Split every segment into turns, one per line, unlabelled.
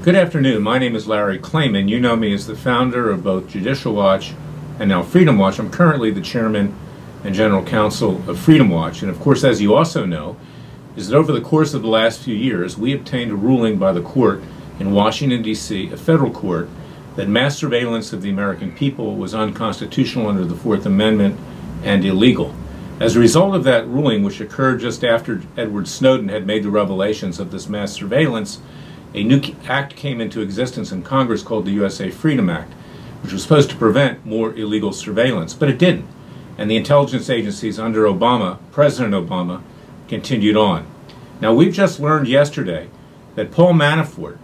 Good afternoon. My name is Larry Klayman. You know me as the founder of both Judicial Watch and now Freedom Watch. I'm currently the chairman and general counsel of Freedom Watch. And of course, as you also know, is that over the course of the last few years, we obtained a ruling by the court in Washington, D.C., a federal court, that mass surveillance of the American people was unconstitutional under the Fourth Amendment and illegal. As a result of that ruling, which occurred just after Edward Snowden had made the revelations of this mass surveillance, a new act came into existence in Congress called the USA Freedom Act, which was supposed to prevent more illegal surveillance, but it didn't. And the intelligence agencies under Obama, President Obama, continued on. Now, we've just learned yesterday that Paul Manafort,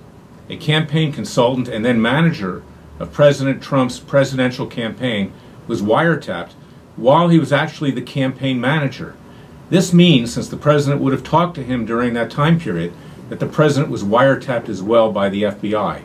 a campaign consultant and then manager of President Trump's presidential campaign, was wiretapped while he was actually the campaign manager. This means, since the president would have talked to him during that time period, that the president was wiretapped as well by the FBI.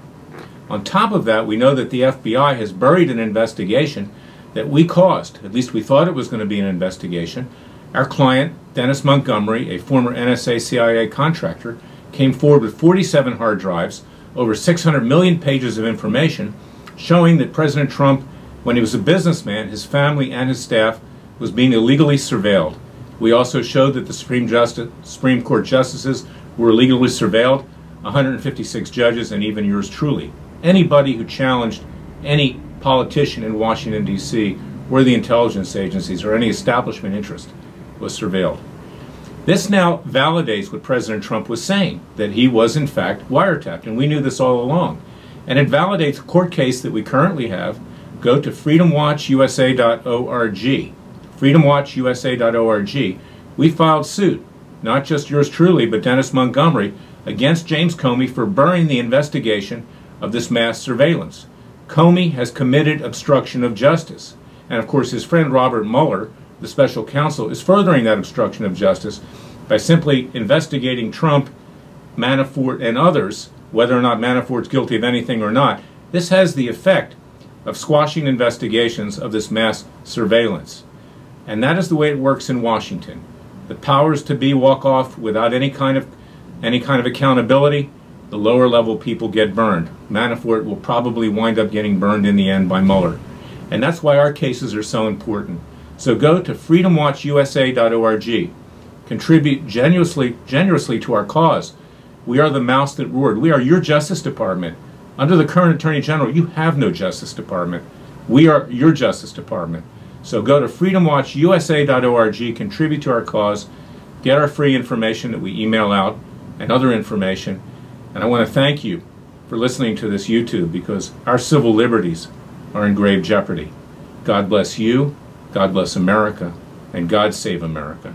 On top of that, we know that the FBI has buried an investigation that we caused. At least we thought it was going to be an investigation. Our client, Dennis Montgomery, a former NSA CIA contractor, came forward with 47 hard drives, over 600 million pages of information, showing that President Trump, when he was a businessman, his family and his staff was being illegally surveilled. We also showed that the Supreme Court justices were illegally surveilled, 156 judges, and even yours truly. Anybody who challenged any politician in Washington, D.C., or the intelligence agencies, or any establishment interest was surveilled. This now validates what President Trump was saying, that he was in fact wiretapped, and we knew this all along. And it validates a court case that we currently have. Go to freedomwatchusa.org. freedomwatchusa.org. We filed suit, not just yours truly, but Dennis Montgomery, against James Comey for burying the investigation of this mass surveillance. Comey has committed obstruction of justice. And of course, his friend Robert Mueller, the special counsel, is furthering that obstruction of justice by simply investigating Trump, Manafort, and others, whether or not Manafort's guilty of anything or not. This has the effect of squashing investigations of this mass surveillance. And that is the way it works in Washington. The powers to be walk off without any kind of accountability. The lower level people get burned. Manafort will probably wind up getting burned in the end by Mueller. And that's why our cases are so important. So go to freedomwatchusa.org. Contribute generously to our cause. We are the mouse that roared. We are your Justice Department. Under the current Attorney General, you have no Justice Department. We are your Justice Department. So go to freedomwatchusa.org, contribute to our cause, get our free information that we email out, and other information. And I want to thank you for listening to this YouTube, because our civil liberties are in grave jeopardy. God bless you, God bless America, and God save America.